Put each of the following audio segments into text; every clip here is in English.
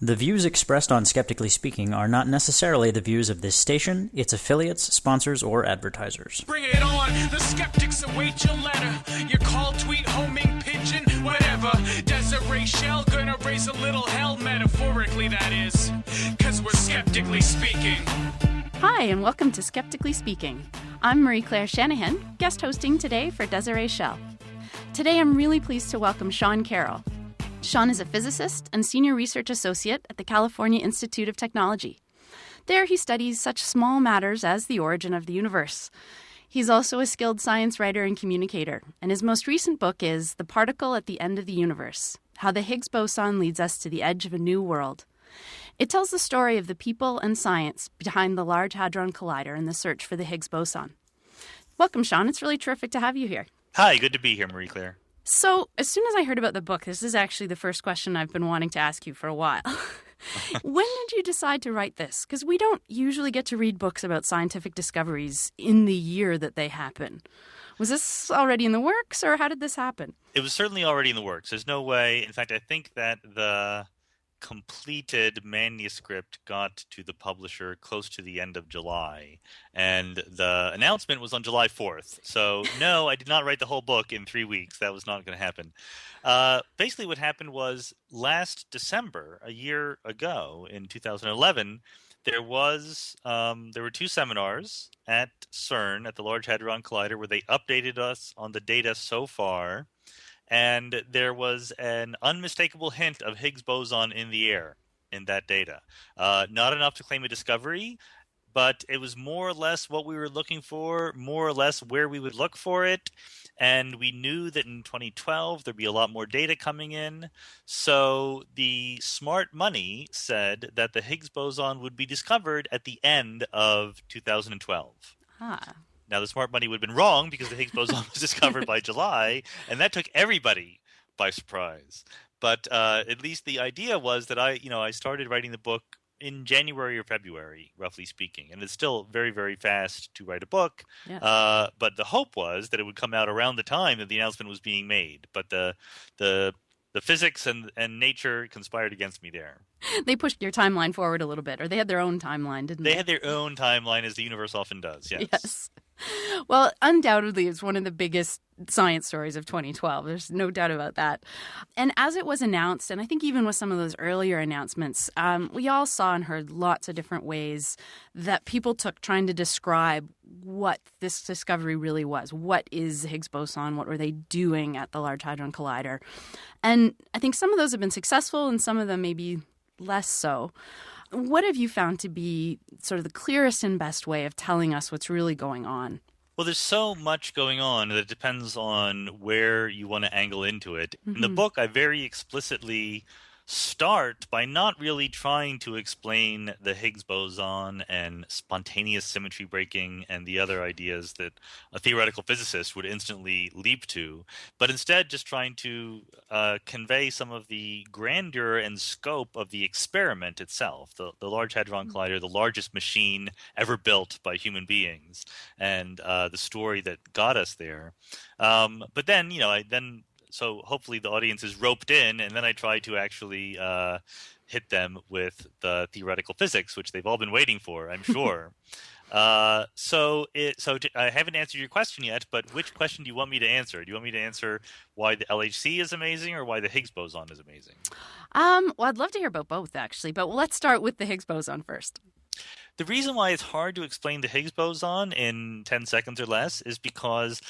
The views expressed on Skeptically Speaking are not necessarily the views of this station, its affiliates, sponsors, or advertisers. Bring it on, the skeptics await your letter. Your call, tweet, homing, pigeon, whatever. Desiree Shell gonna raise a little hell, metaphorically that is. Cause we're skeptically speaking. Hi, and welcome to Skeptically Speaking. I'm Marie-Claire Shanahan, guest hosting today for Desiree Shell. Today I'm really pleased to welcome Sean Carroll. Sean is a physicist and senior research associate at the California Institute of Technology. There he studies such small matters as the origin of the universe. He's also a skilled science writer and communicator, and his most recent book is The Particle at the End of the Universe: How the Higgs Boson Leads Us to the Edge of a New World. It tells the story of the people and science behind the Large Hadron Collider and the search for the Higgs boson. Welcome, Sean. It's really terrific to have you here. Hi, good to be here, Marie-Claire. So, as soon as I heard about the book, this is actually the first question I've been wanting to ask you for a while. When did you decide to write this? Because we don't usually get to read books about scientific discoveries in the year that they happen. Was this already in the works, or how did this happen? It was certainly already in the works. There's no way. In fact, I think that the completed manuscript got to the publisher close to the end of July, and the announcement was on July 4th. So no, I did not write the whole book in 3 weeks. That was not going to happen. Basically what happened was last December, a year ago in 2011, there were two seminars at CERN at the Large Hadron Collider where they updated us on the data so far. And there was an unmistakable hint of Higgs boson in the air in that data. Not enough to claim a discovery, but it was more or less what we were looking for, more or less where we would look for it. And we knew that in 2012 there'd be a lot more data coming in. So the smart money said that the Higgs boson would be discovered at the end of 2012. Ah. Now, the smart money would have been wrong because the Higgs boson was discovered by July, and that took everybody by surprise. But at least the idea was that I started writing the book in January or February, roughly speaking. And it's still very, very fast to write a book. Yeah. But the hope was that it would come out around the time that the announcement was being made. But the physics and nature conspired against me there. They pushed your timeline forward a little bit, or they had their own timeline, didn't they? They had their own timeline, as the universe often does, yes. Yes. Well, undoubtedly, it's one of the biggest science stories of 2012. There's no doubt about that. And as it was announced, and I think even with some of those earlier announcements, we all saw and heard lots of different ways that people took trying to describe what this discovery really was. What is the Higgs boson? What were they doing at the Large Hadron Collider? And I think some of those have been successful and some of them maybe less so. What have you found to be sort of the clearest and best way of telling us what's really going on? Well, there's so much going on that it depends on where you want to angle into it. Mm-hmm. In the book, I very explicitly start by not really trying to explain the Higgs boson and spontaneous symmetry breaking and the other ideas that a theoretical physicist would instantly leap to, but instead just trying to convey some of the grandeur and scope of the experiment itself, the Large Hadron Collider, the largest machine ever built by human beings, and the story that got us there. But then, so hopefully the audience is roped in, and then I try to actually hit them with the theoretical physics, which they've all been waiting for, I'm sure. I haven't answered your question yet, but which question do you want me to answer? Do you want me to answer why the LHC is amazing or why the Higgs boson is amazing? Well, I'd love to hear about both, actually, but let's start with the Higgs boson first. The reason why it's hard to explain the Higgs boson in 10 seconds or less is because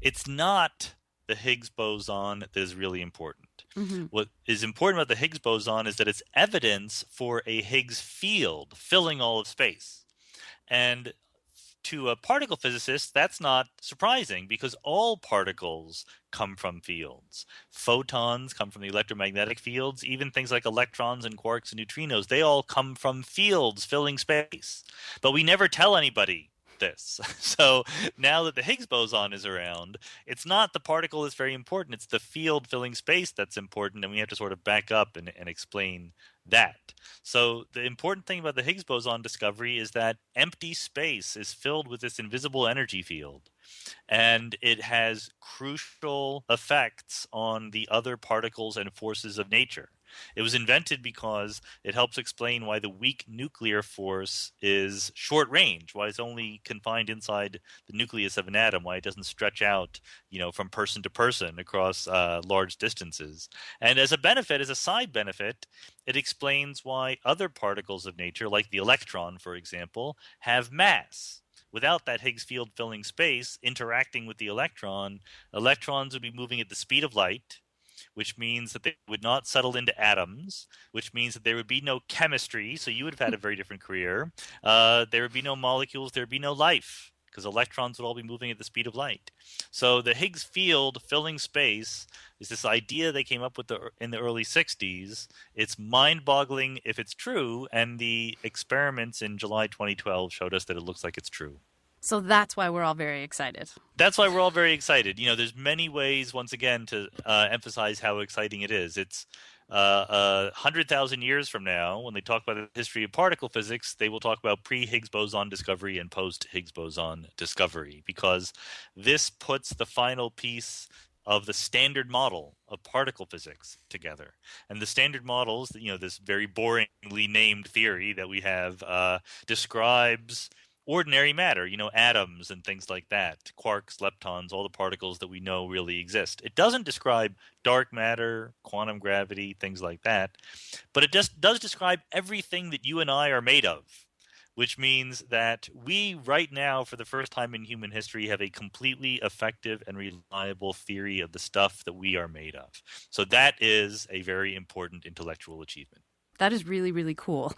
it's not the Higgs boson that is really important. Mm-hmm. What is important about the Higgs boson is that it's evidence for a Higgs field filling all of space. And to a particle physicist, that's not surprising because all particles come from fields. Photons come from the electromagnetic fields. Even things like electrons and quarks and neutrinos, they all come from fields filling space. But we never tell anybody this. So now that the Higgs boson is around, it's not the particle that's very important. It's the field filling space that's important, and we have to sort of back up and explain that. So the important thing about the Higgs boson discovery is that empty space is filled with this invisible energy field, and it has crucial effects on the other particles and forces of nature. It was invented because it helps explain why the weak nuclear force is short range, why it's only confined inside the nucleus of an atom, why it doesn't stretch out, from person to person across large distances. And as a side benefit, it explains why other particles of nature, like the electron, for example, have mass. Without that Higgs field filling space, interacting with the electron, electrons would be moving at the speed of light, which means that they would not settle into atoms, which means that there would be no chemistry, so you would have had a very different career. There would be no molecules, there would be no life, because electrons would all be moving at the speed of light. So the Higgs field filling space is this idea they came up with in the early 60s. It's mind-boggling if it's true, and the experiments in July 2012 showed us that it looks like it's true. So that's why we're all very excited. That's why we're all very excited. There's many ways, once again, to emphasize how exciting it is. It's 100,000 years from now, when they talk about the history of particle physics, they will talk about pre-Higgs boson discovery and post-Higgs boson discovery, because this puts the final piece of the standard model of particle physics together. And the standard models, this very boringly named theory that we have, describes ordinary matter, atoms and things like that, quarks, leptons, all the particles that we know really exist. It doesn't describe dark matter, quantum gravity, things like that, but it just does describe everything that you and I are made of, which means that we right now, for the first time in human history, have a completely effective and reliable theory of the stuff that we are made of. So that is a very important intellectual achievement. That is really, really cool.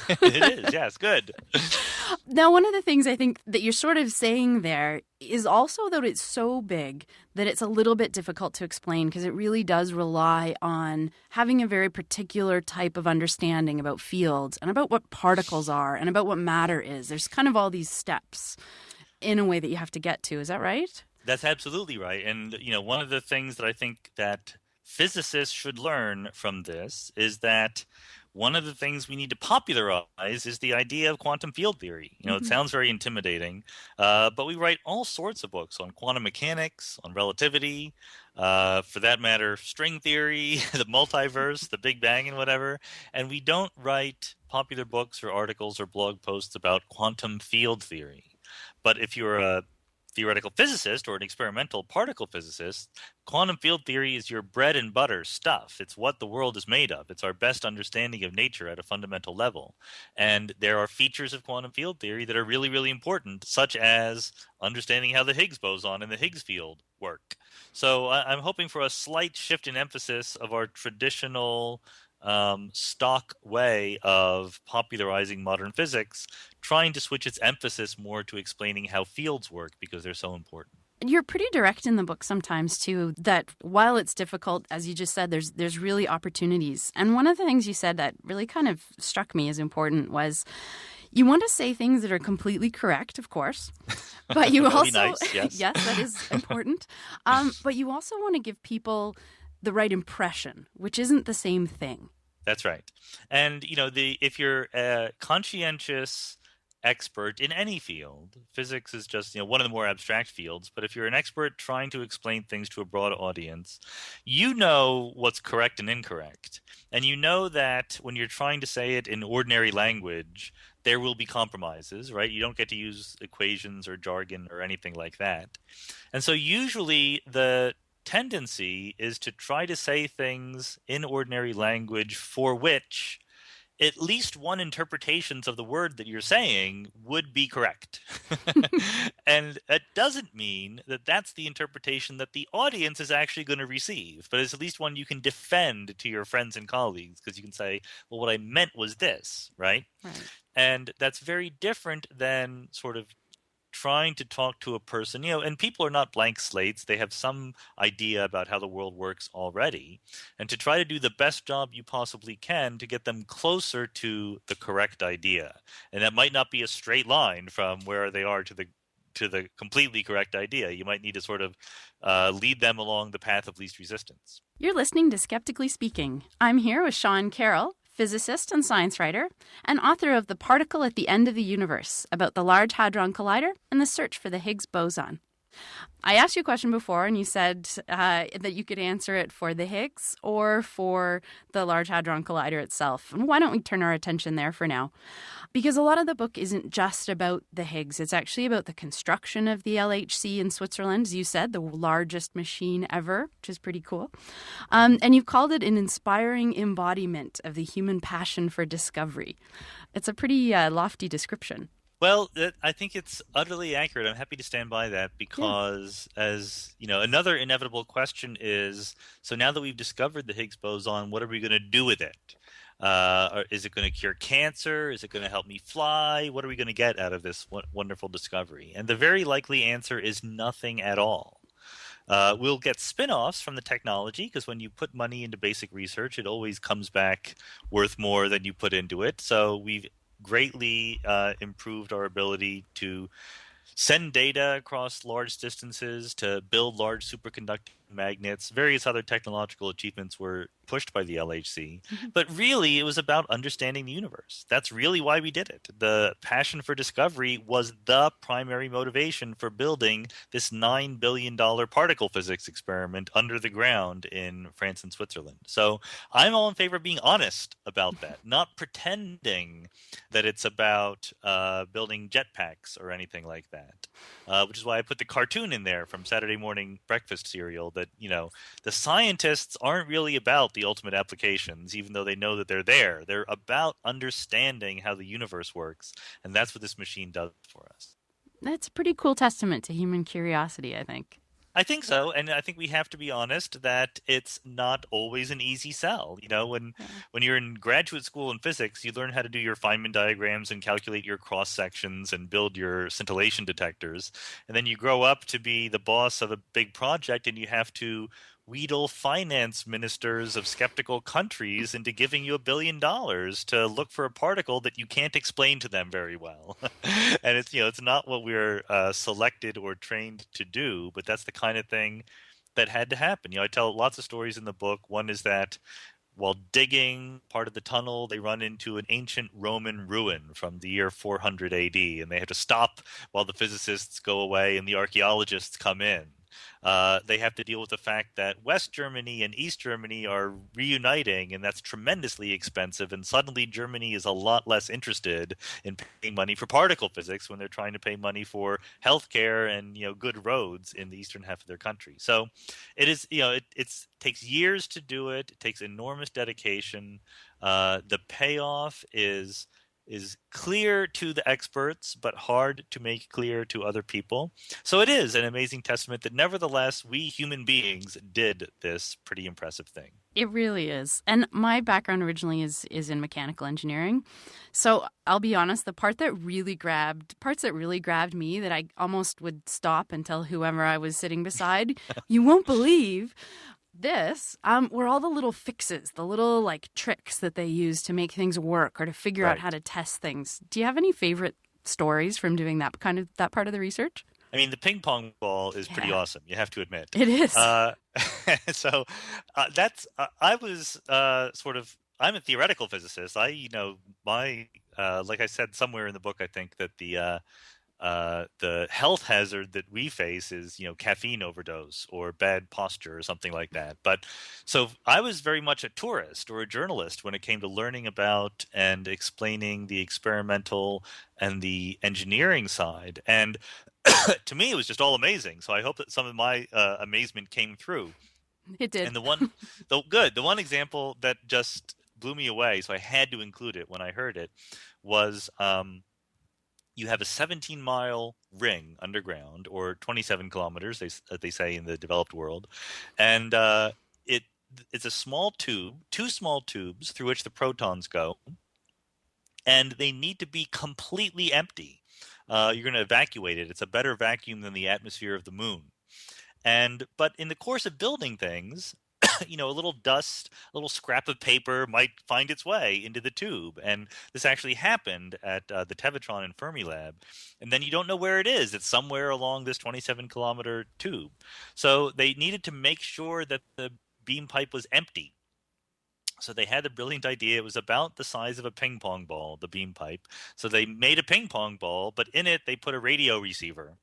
It is, yes, good. Now, one of the things I think that you're sort of saying there is also that it's so big that it's a little bit difficult to explain, because it really does rely on having a very particular type of understanding about fields and about what particles are and about what matter is. There's kind of all these steps in a way that you have to get to. Is that right? That's absolutely right. And, one of the things that I think that physicists should learn from this is that one of the things we need to popularize is the idea of quantum field theory. It sounds very intimidating, but we write all sorts of books on quantum mechanics, on relativity, for that matter, string theory, the multiverse, the Big Bang and whatever, and we don't write popular books or articles or blog posts about quantum field theory. But if you're a theoretical physicist or an experimental particle physicist, quantum field theory is your bread and butter stuff. It's what the world is made of. It's our best understanding of nature at a fundamental level. And there are features of quantum field theory that are really, really important, such as understanding how the Higgs boson and the Higgs field work. So I'm hoping for a slight shift in emphasis of our traditional stock way of popularizing modern physics, trying to switch its emphasis more to explaining how fields work, because they're so important. You're pretty direct in the book sometimes, too, that while it's difficult, as you just said, there's really opportunities. And one of the things you said that really kind of struck me as important was you want to say things that are completely correct, of course, but you really also, nice, yes. Yes, that is important. But you also want to give people the right impression, which isn't the same thing. That's right. And, if you're a conscientious expert in any field, physics is just, one of the more abstract fields, but if you're an expert trying to explain things to a broad audience, you know what's correct and incorrect. And you know that when you're trying to say it in ordinary language, there will be compromises, right? You don't get to use equations or jargon or anything like that. And so usually the tendency is to try to say things in ordinary language for which at least one interpretation of the word that you're saying would be correct. And that doesn't mean that that's the interpretation that the audience is actually going to receive, but it's at least one you can defend to your friends and colleagues, because you can say, well, what I meant was this, right? And that's very different than sort of trying to talk to a person, and people are not blank slates. They have some idea about how the world works already. And to try to do the best job you possibly can to get them closer to the correct idea. And that might not be a straight line from where they are to the completely correct idea. You might need to sort of lead them along the path of least resistance. You're listening to Skeptically Speaking. I'm here with Sean Carroll, physicist and science writer, and author of The Particle at the End of the Universe, about the Large Hadron Collider and the search for the Higgs boson. I asked you a question before, and you said that you could answer it for the Higgs or for the Large Hadron Collider itself. Why don't we turn our attention there for now? Because a lot of the book isn't just about the Higgs. It's actually about the construction of the LHC in Switzerland, as you said, the largest machine ever, which is pretty cool. And you've called it an inspiring embodiment of the human passion for discovery. It's a pretty lofty description. Well, I think it's utterly accurate. I'm happy to stand by that because, as you know, another inevitable question is, so now that we've discovered the Higgs boson, what are we going to do with it? Is it going to cure cancer? Is it going to help me fly? What are we going to get out of this wonderful discovery? And the very likely answer is nothing at all. We'll get spin-offs from the technology because when you put money into basic research, it always comes back worth more than you put into it. So we've greatly improved our ability to send data across large distances, to build large superconducting magnets. Various other technological achievements were pushed by the LHC. But really, it was about understanding the universe. That's really why we did it. The passion for discovery was the primary motivation for building this $9 billion particle physics experiment under the ground in France and Switzerland. So I'm all in favor of being honest about that, not pretending that it's about building jetpacks or anything like that, which is why I put the cartoon in there from Saturday morning breakfast cereal that, you know, the scientists aren't really about the ultimate applications, even though they know that they're there. They're about understanding how the universe works, and that's what this machine does for us. That's a pretty cool testament to human curiosity, I think. I think so, and I think we have to be honest that it's not always an easy sell. You know, when you're in graduate school in physics, you learn how to do your Feynman diagrams and calculate your cross sections and build your scintillation detectors, and then you grow up to be the boss of a big project, and you have to wheedle finance ministers of skeptical countries into giving you $1 billion to look for a particle that you can't explain to them very well. And it's, you know, it's not what we're selected or trained to do, but that's the kind of thing that had to happen. You know, I tell lots of stories in the book. One is that while digging part of the tunnel, they run into an ancient Roman ruin from the year 400 AD, and they have to stop while the physicists go away and the archaeologists come in. They have to deal with the fact that West Germany and East Germany are reuniting, and that's tremendously expensive. And suddenly Germany is a lot less interested in paying money for particle physics when they're trying to pay money for healthcare and, you know, good roads in the eastern half of their country. So it is, you know, it takes years to do it. It takes enormous dedication. The payoff is clear to the experts, but hard to make clear to other people. So it is an amazing testament that nevertheless, we human beings did this pretty impressive thing. It really is. And my background originally is in mechanical engineering. So I'll be honest, parts that really grabbed me that I almost would stop and tell whoever I was sitting beside, you won't believe this, were all the little fixes, the little like tricks that they use to make things work or to figure out how to test things. Do you have any favorite stories from doing that part of the research? I mean, the ping pong ball is pretty awesome, you have to admit. It is. So that's I was I'm a theoretical physicist. Like I said somewhere in the book, I think that the health hazard that we face is, you know, caffeine overdose or bad posture or something like that. But so I was very much a tourist or a journalist when it came to learning about and explaining the experimental and the engineering side. And to me, it was just all amazing. So I hope that some of my amazement came through. It did. And the one example that just blew me away, so I had to include it when I heard it, was you have a 17-mile ring underground, or 27 kilometers, they say in the developed world, and it's a small tube, two small tubes through which the protons go, and they need to be completely empty. You're going to evacuate it. It's a better vacuum than the atmosphere of the moon. But in the course of building things, you know, a little dust, a little scrap of paper might find its way into the tube. And this actually happened at the Tevatron and Fermilab. And then you don't know where it is. It's somewhere along this 27-kilometer tube. So they needed to make sure that the beam pipe was empty. So they had a brilliant idea. It was about the size of a ping pong ball, the beam pipe. So they made a ping pong ball, but in it they put a radio receiver.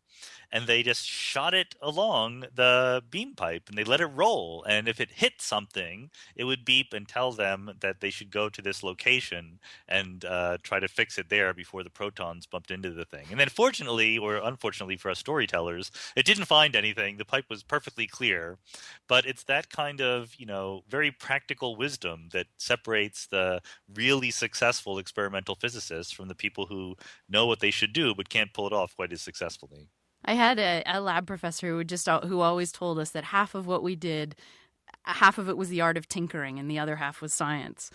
and they just shot it along the beam pipe and they let it roll. And if it hit something, it would beep and tell them that they should go to this location and try to fix it there before the protons bumped into the thing. And then fortunately, or unfortunately for us storytellers, it didn't find anything. The pipe was perfectly clear. But it's that kind of, very practical wisdom that separates the really successful experimental physicists from the people who know what they should do but can't pull it off quite as successfully. I had a lab professor who always told us that half of what we did, half of it was the art of tinkering and the other half was science.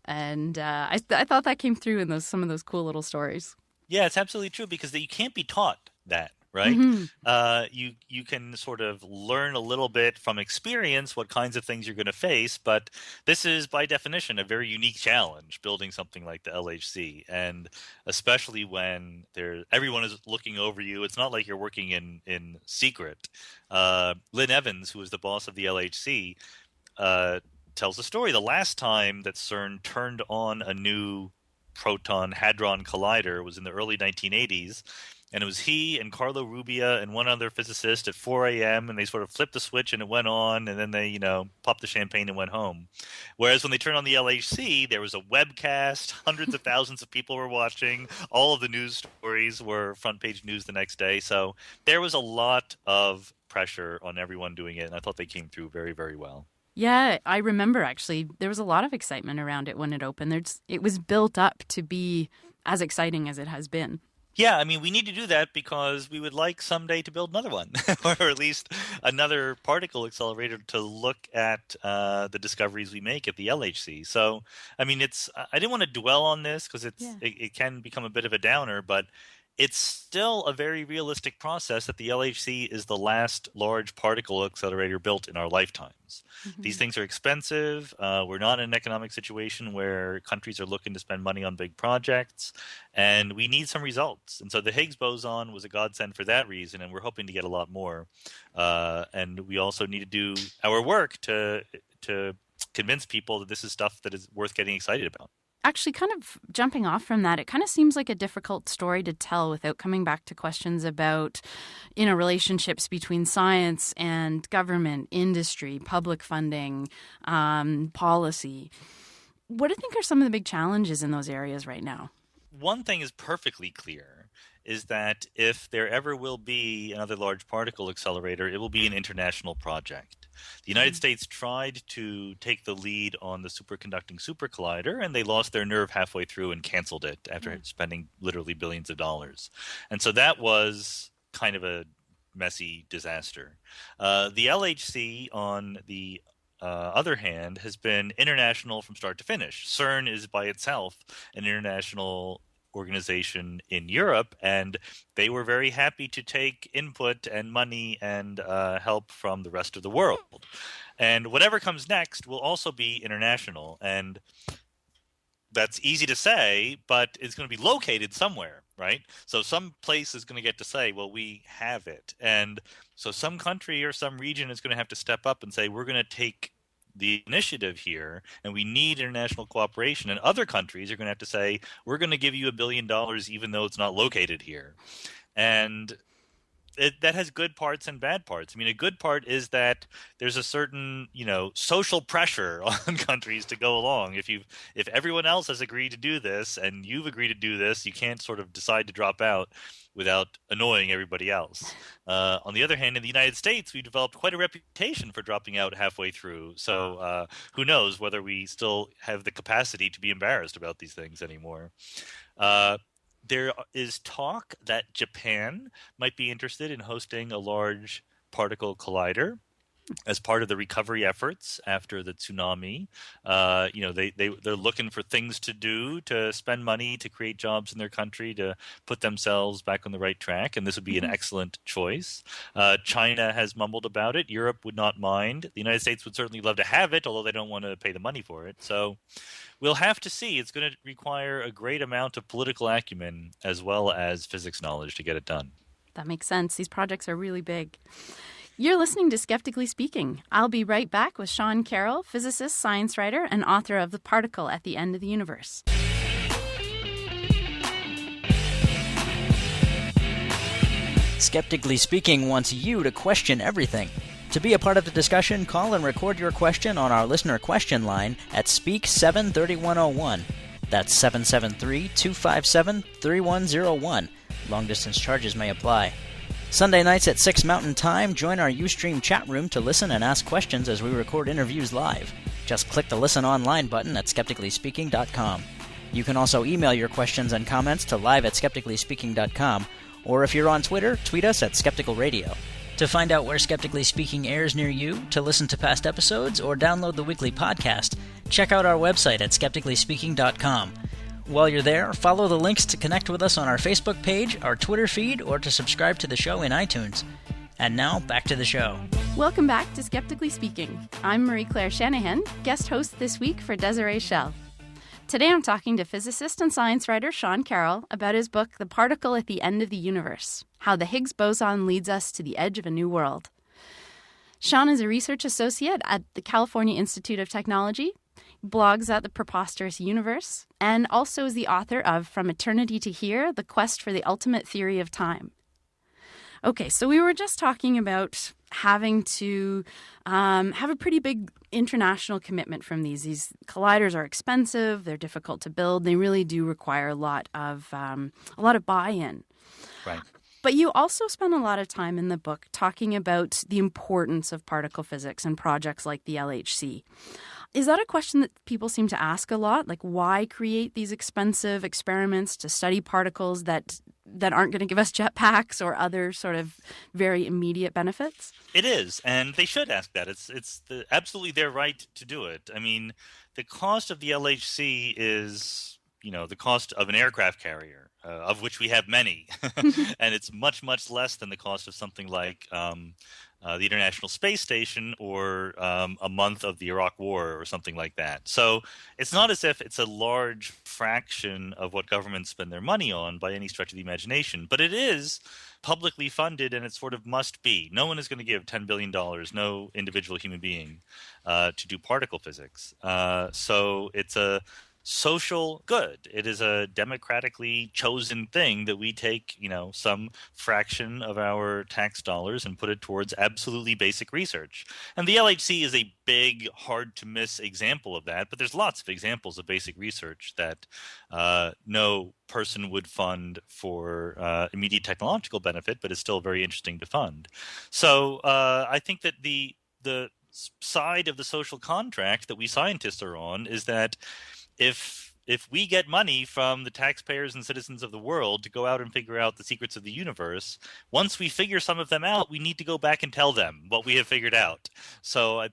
And I thought that came through in some of those cool little stories. Yeah, it's absolutely true, because you can't be taught that. Right? Mm-hmm. You can sort of learn a little bit from experience what kinds of things you're going to face, but this is by definition a very unique challenge, building something like the LHC, and especially when everyone is looking over you. It's not like you're working in secret. Lynn Evans, who is the boss of the LHC, tells the story. The last time that CERN turned on a new proton hadron collider was in the early 1980s. And it was he and Carlo Rubbia and one other physicist at 4 a.m. and they sort of flipped the switch and it went on, and then they, popped the champagne and went home. Whereas when they turned on the LHC, there was a webcast, hundreds of thousands of people were watching, all of the news stories were front page news the next day. So there was a lot of pressure on everyone doing it, and I thought they came through very, very well. Yeah, I remember actually there was a lot of excitement around it when it opened. It was built up to be as exciting as it has been. Yeah, I mean, we need to do that because we would like someday to build another one, or at least another particle accelerator to look at the discoveries we make at the LHC. So, I mean, I didn't want to dwell on this because it can become a bit of a downer, but it's still a very realistic process that the LHC is the last large particle accelerator built in our lifetimes. Mm-hmm. These things are expensive. We're not in an economic situation where countries are looking to spend money on big projects, and we need some results. And so the Higgs boson was a godsend for that reason, and we're hoping to get a lot more. And we also need to do our work to convince people that this is stuff that is worth getting excited about. Actually, kind of jumping off from that, it kind of seems like a difficult story to tell without coming back to questions about, relationships between science and government, industry, public funding, policy. What do you think are some of the big challenges in those areas right now? One thing is perfectly clear, is that if there ever will be another large particle accelerator, it will be an international project. The United States tried to take the lead on the superconducting super collider, and they lost their nerve halfway through and canceled it after spending literally billions of dollars. And so that was kind of a messy disaster. The LHC, on the other hand, has been international from start to finish. CERN is by itself an international organization in Europe, and they were very happy to take input and money and help from the rest of the world. And whatever comes next will also be international, and that's easy to say, but it's going to be located somewhere, right? So some place is going to get to say, well, we have it. And so some country or some region is going to have to step up and say, we're going to take the initiative here, and we need international cooperation. And other countries are going to have to say, we're going to give you $1 billion even though it's not located here. And that has good parts and bad parts. I mean, a good part is that there's a certain, social pressure on countries to go along. If everyone else has agreed to do this and you've agreed to do this, you can't sort of decide to drop out without annoying everybody else. On the other hand, in the United States, we developed quite a reputation for dropping out halfway through. So who knows whether we still have the capacity to be embarrassed about these things anymore. There is talk that Japan might be interested in hosting a large particle collider as part of the recovery efforts after the tsunami. They're looking for things to do to spend money to create jobs in their country to put themselves back on the right track, and this would be an excellent choice. China has mumbled about it. Europe would not mind. The United States would certainly love to have it, although they don't want to pay the money for it. So we'll have to see. It's going to require a great amount of political acumen as well as physics knowledge to get it done. That makes sense. These projects are really big. You're listening to Skeptically Speaking. I'll be right back with Sean Carroll, physicist, science writer, and author of The Particle at the End of the Universe. Skeptically Speaking wants you to question everything. To be a part of the discussion, call and record your question on our listener question line at Speak 73101. That's 773-257-3101. Long-distance charges may apply. Sunday nights at 6 Mountain Time, join our Ustream chat room to listen and ask questions as we record interviews live. Just click the Listen Online button at skepticallyspeaking.com. You can also email your questions and comments to live@skepticallyspeaking.com, or if you're on Twitter, tweet us at Skeptical Radio. To find out where Skeptically Speaking airs near you, to listen to past episodes, or download the weekly podcast, check out our website at skepticallyspeaking.com. While you're there, follow the links to connect with us on our Facebook page, our Twitter feed, or to subscribe to the show in iTunes. And now, back to the show. Welcome back to Skeptically Speaking. I'm Marie-Claire Shanahan, guest host this week for Desiree Schell. Today I'm talking to physicist and science writer Sean Carroll about his book, The Particle at the End of the Universe, How the Higgs Boson Leads Us to the Edge of a New World. Sean is a research associate at the California Institute of Technology, blogs at The Preposterous Universe, and also is the author of From Eternity to Here, The Quest for the Ultimate Theory of Time. Okay, so we were just talking about having to have a pretty big international commitment from these. These colliders are expensive, they're difficult to build, they really do require a lot of buy-in. Right. But you also spend a lot of time in the book talking about the importance of particle physics and projects like the LHC. Is that a question that people seem to ask a lot? Like, why create these expensive experiments to study particles that aren't going to give us jetpacks or other sort of very immediate benefits? It is, and they should ask that. It's absolutely their right to do it. I mean, the cost of the LHC is, the cost of an aircraft carrier, of which we have many, and it's much, much less than the cost of something like the International Space Station or a month of the Iraq War or something like that. So it's not as if it's a large fraction of what governments spend their money on by any stretch of the imagination, but it is publicly funded and it sort of must be. No one is going to give $10 billion, no individual human being, to do particle physics. So it's a social good. It is a democratically chosen thing that we take, some fraction of our tax dollars and put it towards absolutely basic research. And the LHC is a big, hard to miss example of that, but there's lots of examples of basic research that no person would fund for immediate technological benefit, but is still very interesting to fund. So I think that the side of the social contract that we scientists are on is that if we get money from the taxpayers and citizens of the world to go out and figure out the secrets of the universe, once we figure some of them out, we need to go back and tell them what we have figured out. So, I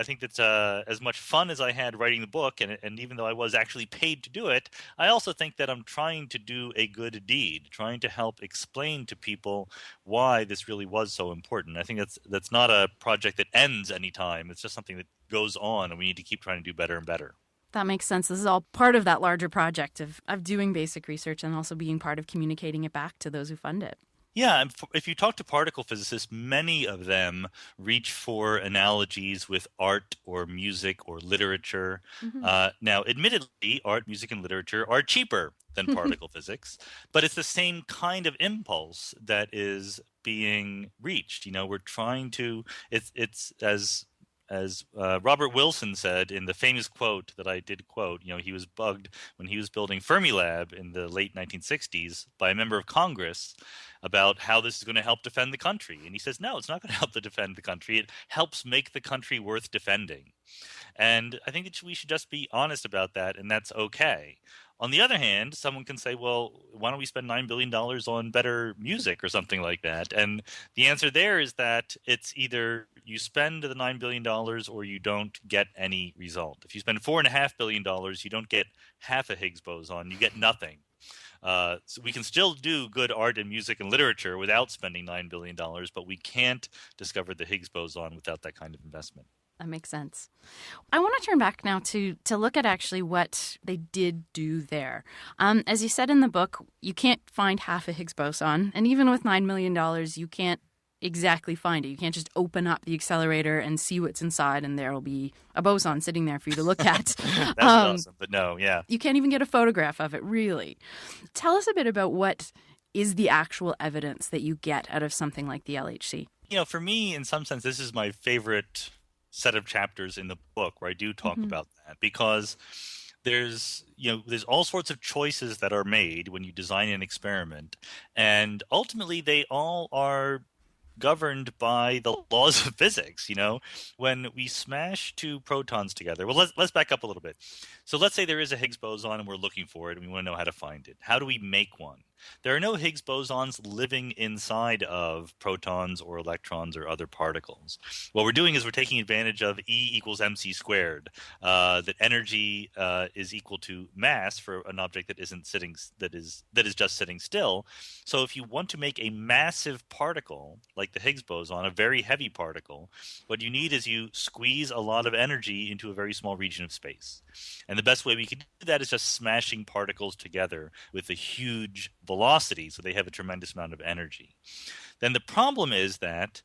think that's as much fun as I had writing the book, and even though I was actually paid to do it, I also think that I'm trying to do a good deed, trying to help explain to people why this really was so important. I think that's not a project that ends anytime. It's just something that goes on, and we need to keep trying to do better and better. That makes sense. This is all part of that larger project of doing basic research and also being part of communicating it back to those who fund it. Yeah, and if you talk to particle physicists, many of them reach for analogies with art or music or literature. Mm-hmm. Now, admittedly, art, music, and literature are cheaper than particle physics, but it's the same kind of impulse that is being reached. We're trying to – it's as Robert Wilson said in the famous quote that I did quote, he was bugged when he was building Fermilab in the late 1960s by a member of Congress about how this is going to help defend the country. And he says, no, it's not going to help to defend the country. It helps make the country worth defending. And I think that we should just be honest about that, and that's okay. On the other hand, someone can say, well, why don't we spend $9 billion on better music or something like that? And the answer there is that it's either you spend the $9 billion or you don't get any result. If you spend $4.5 billion, you don't get half a Higgs boson, you get nothing. So we can still do good art and music and literature without spending $9 billion, but we can't discover the Higgs boson without that kind of investment. That makes sense. I want to turn back now to look at actually what they did do there. As you said in the book, you can't find half a Higgs boson, and even with $9 million, you can't exactly find it. You can't just open up the accelerator and see what's inside, and there will be a boson sitting there for you to look at. That's awesome, but no, yeah. You can't even get a photograph of it, really. Tell us a bit about what is the actual evidence that you get out of something like the LHC? For me, in some sense, this is my favorite set of chapters in the book where I do talk about that, because there's all sorts of choices that are made when you design an experiment, and ultimately they all are governed by the laws of physics. When we smash two protons together, well, let's back up a little bit. So let's say there is a Higgs boson and we're looking for it and we want to know how to find it. How do we make one? There are no Higgs bosons living inside of protons or electrons or other particles. What we're doing is we're taking advantage of E equals mc squared, that energy is equal to mass for an object that is just sitting still. So if you want to make a massive particle like the Higgs boson, a very heavy particle, what you need is you squeeze a lot of energy into a very small region of space. And the best way we can do that is just smashing particles together with a huge velocity, so they have a tremendous amount of energy. Then the problem is that,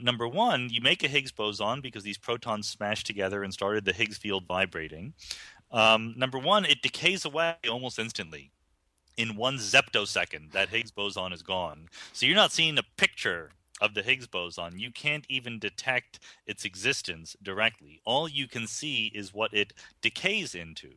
number one, you make a Higgs boson because these protons smashed together and started the Higgs field vibrating. Number one, it decays away almost instantly. In 1 zeptosecond, that Higgs boson is gone. So you're not seeing a picture of the Higgs boson. You can't even detect its existence directly. All you can see is what it decays into.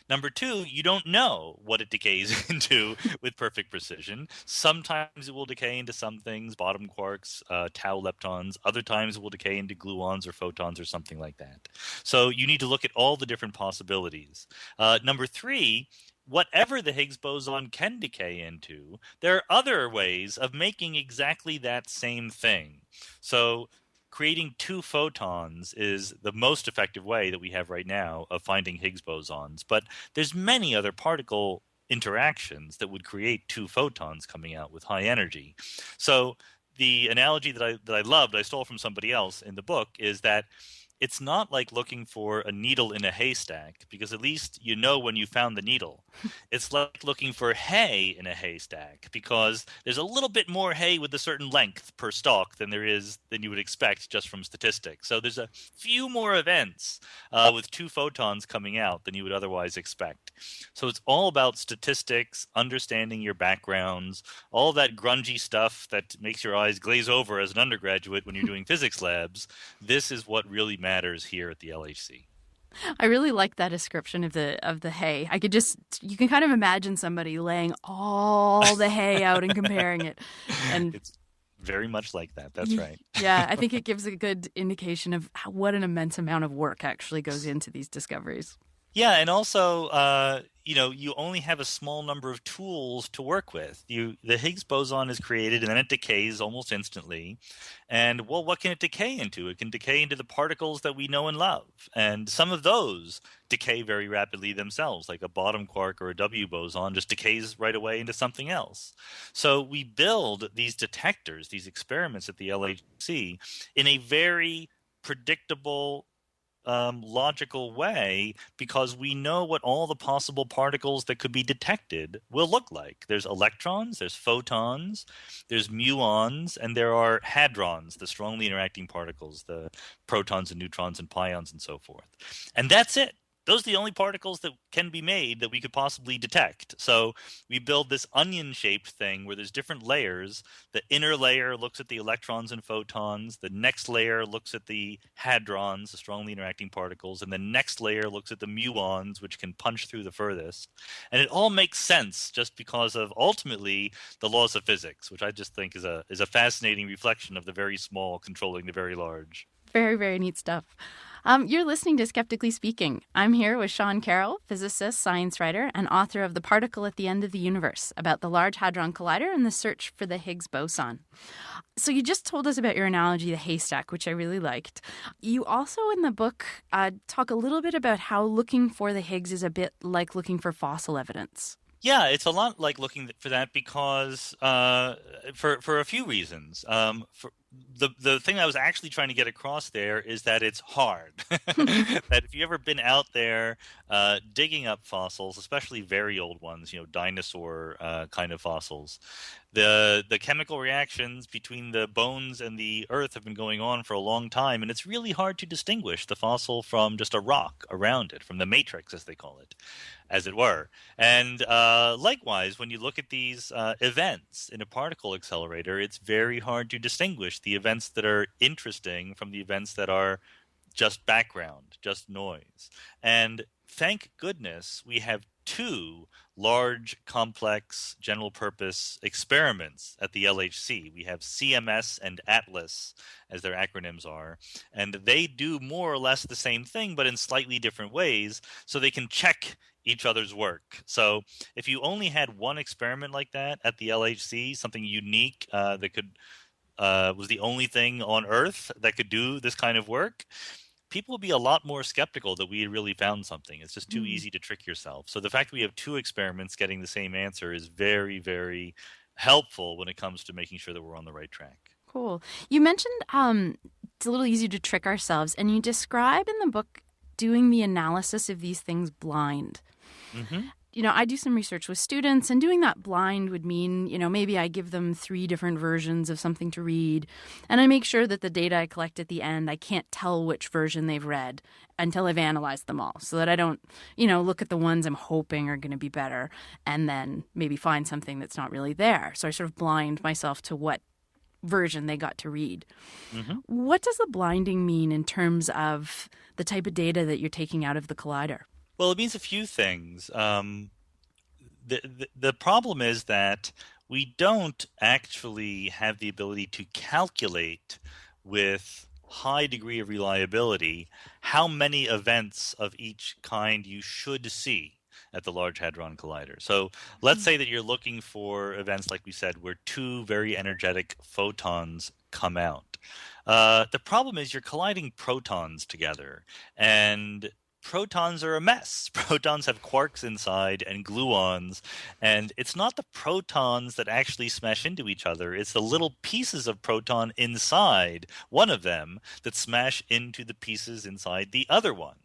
Number two, you don't know what it decays into with perfect precision. Sometimes it will decay into some things, bottom quarks, tau leptons. Other times it will decay into gluons or photons or something like that. So you need to look at all the different possibilities. Number three, whatever the Higgs boson can decay into, there are other ways of making exactly that same thing. So creating two photons is the most effective way that we have right now of finding Higgs bosons. But there's many other particle interactions that would create two photons coming out with high energy. So the analogy that I loved, I stole from somebody else in the book, is that it's not like looking for a needle in a haystack, because at least you know when you found the needle. It's like looking for hay in a haystack, because there's a little bit more hay with a certain length per stalk than you would expect just from statistics. So there's a few more events with two photons coming out than you would otherwise expect. So it's all about statistics, understanding your backgrounds, all that grungy stuff that makes your eyes glaze over as an undergraduate when you're doing physics labs. This is what really matters here at the LHC. I really like that description of the hay. You can kind of imagine somebody laying all the hay out and comparing it. And it's very much like that. That's right. Yeah, I think it gives a good indication of what an immense amount of work actually goes into these discoveries. Yeah, and also, you only have a small number of tools to work with. The Higgs boson is created and then it decays almost instantly. And, well, what can it decay into? It can decay into the particles that we know and love. And some of those decay very rapidly themselves, like a bottom quark or a W boson just decays right away into something else. So we build these detectors, these experiments at the LHC in a very predictable, logical way, because we know what all the possible particles that could be detected will look like. There's electrons, there's photons, there's muons, and there are hadrons, the strongly interacting particles, the protons and neutrons and pions and so forth. And that's it. Those are the only particles that can be made that we could possibly detect. So we build this onion-shaped thing where there's different layers. The inner layer looks at the electrons and photons. The next layer looks at the hadrons, the strongly interacting particles. And the next layer looks at the muons, which can punch through the furthest. And it all makes sense just because of, ultimately, the laws of physics, which I just think is a fascinating reflection of the very small controlling the very large. Very, very neat stuff. You're listening to Skeptically Speaking. I'm here with Sean Carroll, physicist, science writer, and author of The Particle at the End of the Universe, about the Large Hadron Collider and the search for the Higgs boson. So you just told us about your analogy, the haystack, which I really liked. You also, in the book, talk a little bit about how looking for the Higgs is a bit like looking for fossil evidence. Yeah, it's a lot like looking for that because for a few reasons. the thing I was actually trying to get across there is that it's hard. That if you've ever been out there digging up fossils, especially very old ones, dinosaur kind of fossils, the chemical reactions between the bones and the earth have been going on for a long time, and it's really hard to distinguish the fossil from just a rock around it, from the matrix, as they call it, as it were. And likewise, when you look at these events in a particle accelerator, it's very hard to distinguish the events that are interesting from the events that are just background, just noise. And thank goodness we have two large, complex, general-purpose experiments at the LHC. We have CMS and ATLAS, as their acronyms are, and they do more or less the same thing, but in slightly different ways, so they can check each other's work. So if you only had one experiment like that at the LHC, something unique that could was the only thing on Earth that could do this kind of work, people would be a lot more skeptical that we had really found something. It's just too easy to trick yourself. So the fact that we have two experiments getting the same answer is very, very helpful when it comes to making sure that we're on the right track. Cool. You mentioned it's a little easier to trick ourselves, and you describe in the book doing the analysis of these things blind. Mm-hmm. I do some research with students, and doing that blind would mean, maybe I give them 3 different versions of something to read, and I make sure that the data I collect at the end, I can't tell which version they've read until I've analyzed them all, so that I don't, look at the ones I'm hoping are going to be better and then maybe find something that's not really there. So I sort of blind myself to what version they got to read. Mm-hmm. What does the blinding mean in terms of the type of data that you're taking out of the collider? Well, it means a few things. The problem is that we don't actually have the ability to calculate with high degree of reliability how many events of each kind you should see at the Large Hadron Collider. So let's say that you're looking for events, like we said, where 2 very energetic photons come out. The problem is you're colliding protons together, and protons are a mess. Protons have quarks inside and gluons, and it's not the protons that actually smash into each other. It's the little pieces of proton inside one of them that smash into the pieces inside the other one.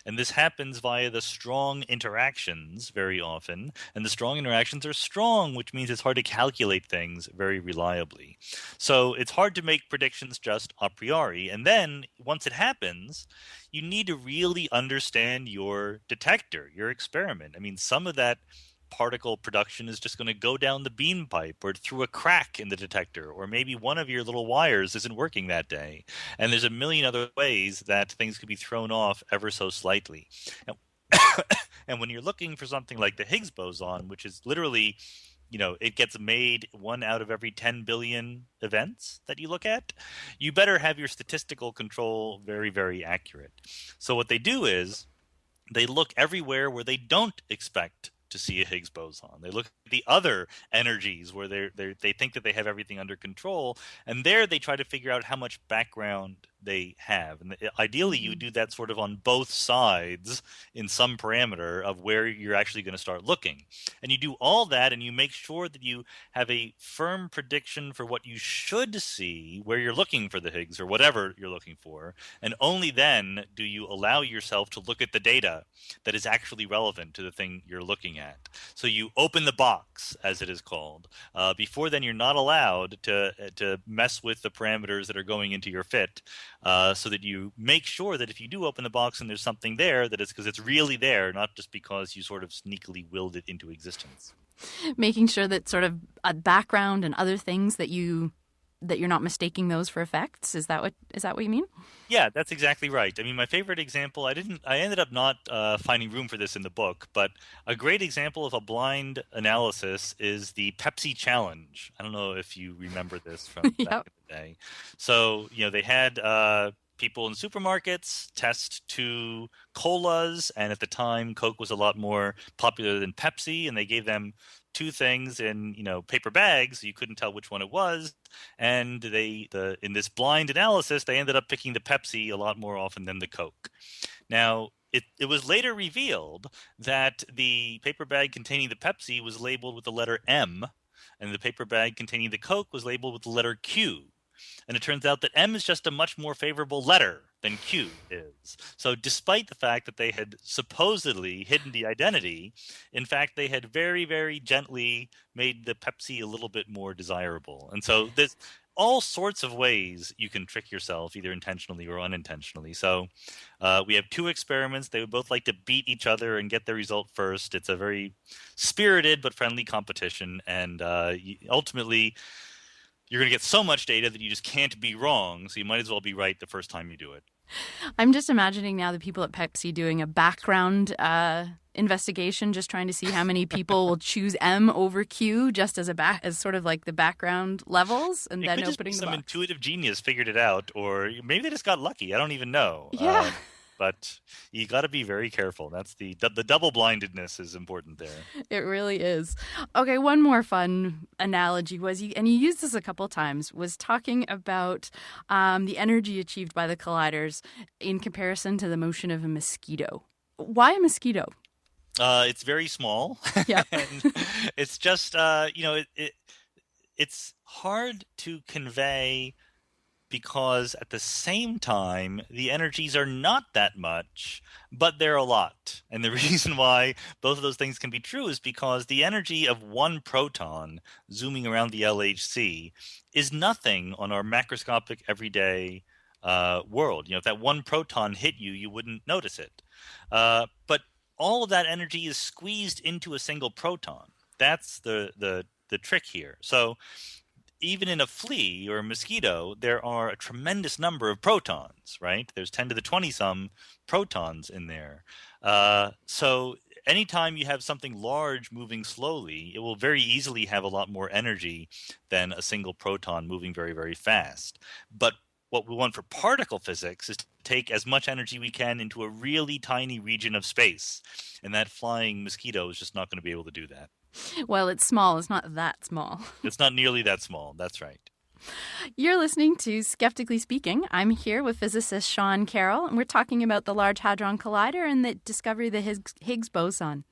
And this happens via the strong interactions very often. And the strong interactions are strong, which means it's hard to calculate things very reliably. So it's hard to make predictions just a priori. And then once it happens, you need to really understand your detector, your experiment. I mean, some of that particle production is just going to go down the beam pipe or through a crack in the detector, or maybe one of your little wires isn't working that day. And there's a million other ways that things could be thrown off ever so slightly. And when you're looking for something like the Higgs boson, which is literally, it gets made 1 out of every 10 billion events that you look at, you better have your statistical control very, very accurate. So what they do is they look everywhere where they don't expect to see a Higgs boson. They look at the other energies where they think that they have everything under control, and there they try to figure out how much background they have. And ideally, you do that sort of on both sides in some parameter of where you're actually going to start looking. And you do all that, and you make sure that you have a firm prediction for what you should see where you're looking for the Higgs or whatever you're looking for. And only then do you allow yourself to look at the data that is actually relevant to the thing you're looking at. So you open the box, as it is called. Before then, you're not allowed to mess with the parameters that are going into your fit. So that you make sure that if you do open the box and there's something there, that it's because it's really there, not just because you sort of sneakily willed it into existence. Making sure that sort of a background and other things that you're not mistaking those for effects. Is that what you mean? Yeah, that's exactly right. I mean, my favorite example, I ended up not finding room for this in the book, but a great example of a blind analysis is the Pepsi challenge. I don't know if you remember this from back in the day. So, they had people in supermarkets test 2 colas, and at the time, Coke was a lot more popular than Pepsi, and they gave them 2 things in paper bags, so you couldn't tell which one it was. And in this blind analysis, they ended up picking the Pepsi a lot more often than the Coke. Now, it was later revealed that the paper bag containing the Pepsi was labeled with the letter M, and the paper bag containing the Coke was labeled with the letter Q. And it turns out that M is just a much more favorable letter than Q is. So despite the fact that they had supposedly hidden the identity, in fact, they had very, very gently made the Pepsi a little bit more desirable. And so there's all sorts of ways you can trick yourself, either intentionally or unintentionally. So we have two experiments. They would both like to beat each other and get the result first. It's a very spirited but friendly competition. And ultimately, you're going to get so much data that you just can't be wrong. So you might as well be right the first time you do it. I'm just imagining now the people at Pepsi doing a background investigation, just trying to see how many people will choose M over Q, just as as sort of like the background levels, and then opening the box. Some intuitive genius figured it out, or maybe they just got lucky. I don't even know. Yeah. But you got to be very careful. That's the double-blindedness is important there. It really is. Okay, one more fun analogy was, and you used this a couple times, was talking about the energy achieved by the colliders in comparison to the motion of a mosquito. Why a mosquito? It's very small. Yeah. And it's just, it's hard to convey because at the same time, the energies are not that much, but they're a lot. And the reason why both of those things can be true is because the energy of one proton zooming around the LHC is nothing on our macroscopic everyday world. If that one proton hit you, you wouldn't notice it. But all of that energy is squeezed into a single proton. That's the trick here. So even in a flea or a mosquito, there are a tremendous number of protons, right? There's 10 to the 20-some protons in there. So anytime you have something large moving slowly, it will very easily have a lot more energy than a single proton moving very, very fast. But what we want for particle physics is to take as much energy we can into a really tiny region of space. And that flying mosquito is just not going to be able to do that. Well, it's small. It's not that small. It's not nearly that small. That's right. You're listening to Skeptically Speaking. I'm here with physicist Sean Carroll, and we're talking about the Large Hadron Collider and the discovery of the Higgs boson.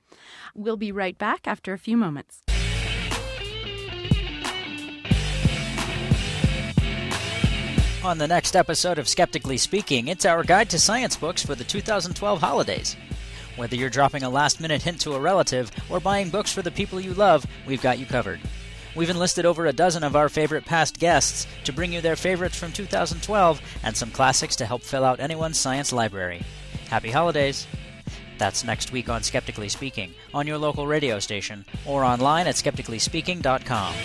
We'll be right back after a few moments. On the next episode of Skeptically Speaking, it's our guide to science books for the 2012 holidays. Whether you're dropping a last-minute hint to a relative or buying books for the people you love, we've got you covered. We've enlisted over a dozen of our favorite past guests to bring you their favorites from 2012 and some classics to help fill out anyone's science library. Happy holidays! That's next week on Skeptically Speaking, on your local radio station, or online at skepticallyspeaking.com.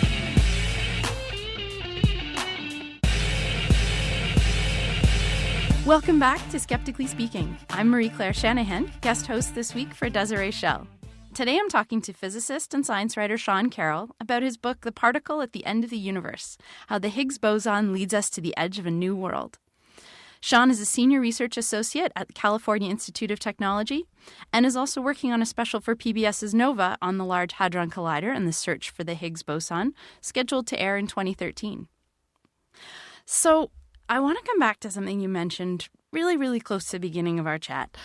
Welcome back to Skeptically Speaking. I'm Marie-Claire Shanahan, guest host this week for Desiree Schell. Today I'm talking to physicist and science writer Sean Carroll about his book, The Particle at the End of the Universe, How the Higgs Boson Leads Us to the Edge of a New World. Sean is a senior research associate at the California Institute of Technology and is also working on a special for PBS's NOVA on the Large Hadron Collider and the search for the Higgs boson, scheduled to air in 2013. So, I want to come back to something you mentioned really, really close to the beginning of our chat,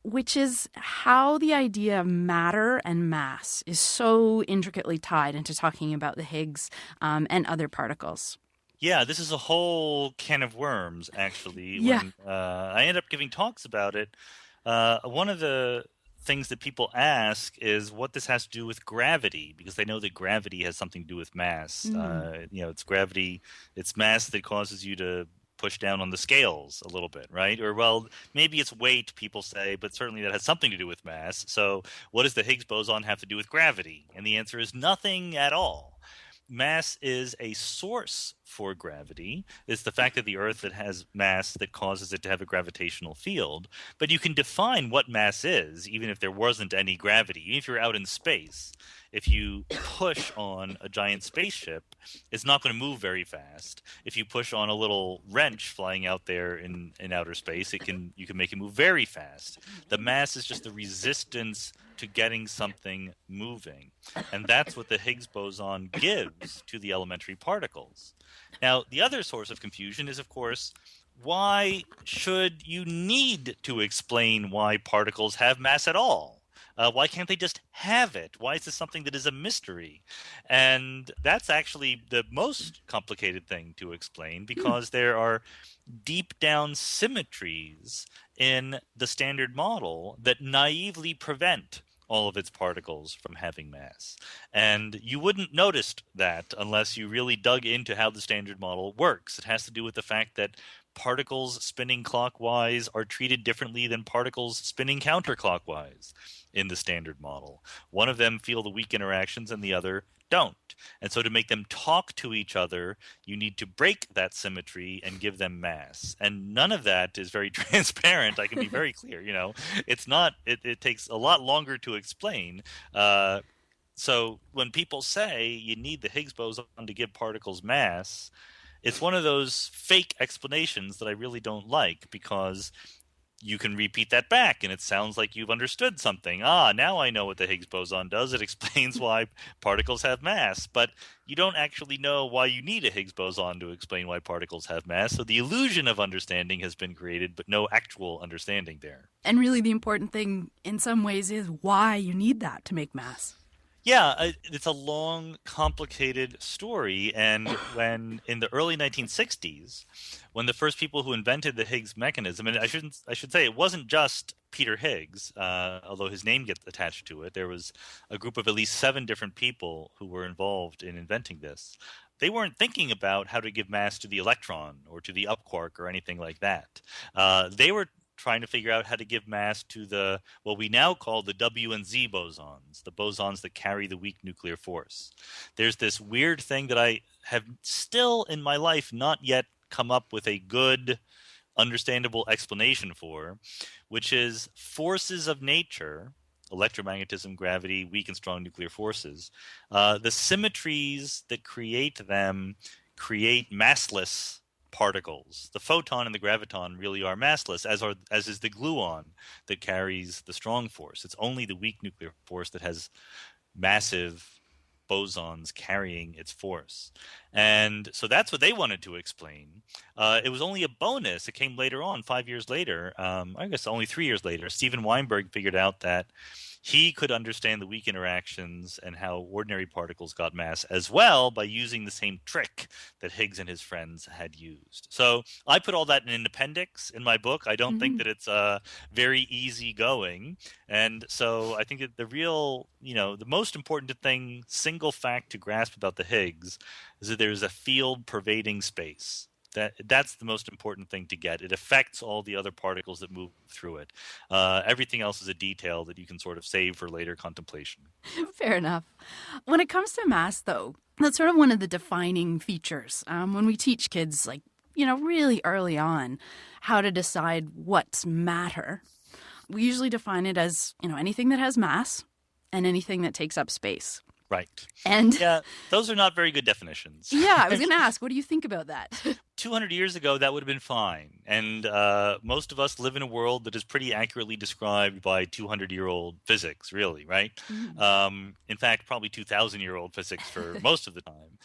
which is how the idea of matter and mass is so intricately tied into talking about the Higgs and other particles. Yeah, this is a whole can of worms, actually. Yeah. When I end up giving talks about it, one of the things that people ask is what this has to do with gravity, because they know that gravity has something to do with mass. It's gravity, it's mass that causes you to push down on the scales a little bit, right? Or, well, maybe it's weight, people say, but certainly that has something to do with mass. So what does the Higgs boson have to do with gravity? And the answer is nothing at all. Mass is a source for gravity. It's the fact that the Earth that has mass that causes it to have a gravitational field. But you can define what mass is, even if there wasn't any gravity. Even if you're out in space, if you push on a giant spaceship, it's not going to move very fast. If you push on a little wrench flying out there in outer space, you can make it move very fast. The mass is just the resistance to getting something moving. And that's what the Higgs boson gives to the elementary particles. Now, the other source of confusion is, of course, why should you need to explain why particles have mass at all? Why can't they just have it? Why is this something that is a mystery? And that's actually the most complicated thing to explain, because there are deep down symmetries in the Standard Model that naively prevent all of its particles from having mass. And you wouldn't notice that unless you really dug into how the Standard Model works. It has to do with the fact that particles spinning clockwise are treated differently than particles spinning counterclockwise in the Standard Model. One of them feel the weak interactions and the other don't. And so to make them talk to each other, you need to break that symmetry and give them mass. And none of that is very transparent. I can be very clear. It's not. It takes a lot longer to explain. So when people say you need the Higgs boson to give particles mass, it's one of those fake explanations that I really don't like, because you can repeat that back and it sounds like you've understood something. Now I know what the Higgs boson does. It explains why particles have mass. But you don't actually know why you need a Higgs boson to explain why particles have mass. So the illusion of understanding has been created, but no actual understanding there. And really the important thing in some ways is why you need that to make mass. Yeah, it's a long, complicated story. And when in the early 1960s, when the first people who invented the Higgs mechanism, and I should say it wasn't just Peter Higgs, although his name gets attached to it. There was a group of at least 7 different people who were involved in inventing this. They weren't thinking about how to give mass to the electron or to the up quark or anything like that. They were trying to figure out how to give mass to what we now call the W and Z bosons, the bosons that carry the weak nuclear force. There's this weird thing that I have still in my life not yet come up with a good, understandable explanation for, which is forces of nature, electromagnetism, gravity, weak and strong nuclear forces. The symmetries that create them create massless particles. The photon and the graviton really are massless, as is the gluon that carries the strong force. It's only the weak nuclear force that has massive bosons carrying its force. And so that's what they wanted to explain. It was only a bonus. It came later on, 5 years later, I guess only 3 years later. Steven Weinberg figured out that he could understand the weak interactions and how ordinary particles got mass as well by using the same trick that Higgs and his friends had used. So I put all that in an appendix in my book. I don't think that it's very easy going. And so I think that the real, the most important thing, single fact to grasp about the Higgs is that there's a field pervading space. That's the most important thing to get. It affects all the other particles that move through it. Everything else is a detail that you can sort of save for later contemplation. Fair enough. When it comes to mass, though, that's sort of one of the defining features. When we teach kids, really early on, how to decide what's matter, we usually define it as, anything that has mass and anything that takes up space. Right. And yeah, those are not very good definitions. Yeah, I was going to ask, what do you think about that? 200 years ago, that would have been fine. And most of us live in a world that is pretty accurately described by 200-year-old physics, really, right? In fact, probably 2,000-year-old physics for most of the time.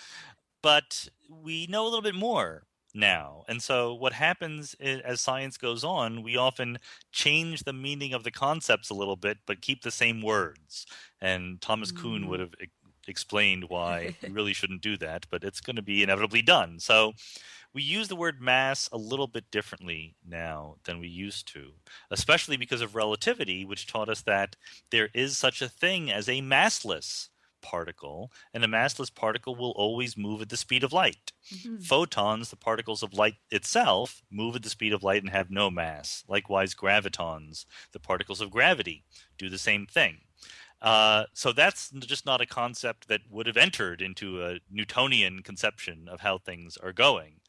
But we know a little bit more now. And so what happens as science goes on, we often change the meaning of the concepts a little bit, but keep the same words. And Thomas Kuhn would have explained why you really shouldn't do that, but it's going to be inevitably done. So we use the word mass a little bit differently now than we used to, especially because of relativity, which taught us that there is such a thing as a massless particle, and a massless particle will always move at the speed of light. Photons, the particles of light itself, move at the speed of light and have no mass. Likewise, gravitons, the particles of gravity, do the same thing. So that's just not a concept that would have entered into a Newtonian conception of how things are going.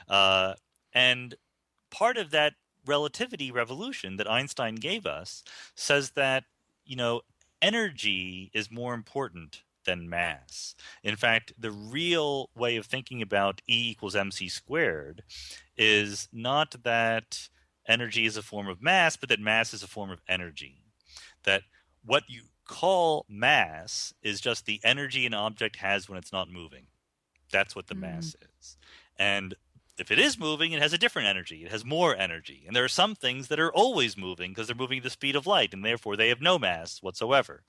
And part of that relativity revolution that Einstein gave us says that, energy is more important than mass. In fact, the real way of thinking about E equals mc squared is not that energy is a form of mass, but that mass is a form of energy. That what you call mass is just the energy an object has when it's not moving. That's what the mass is. And if it is moving, it has a different energy. It has more energy. And there are some things that are always moving because they're moving at the speed of light, and therefore they have no mass whatsoever.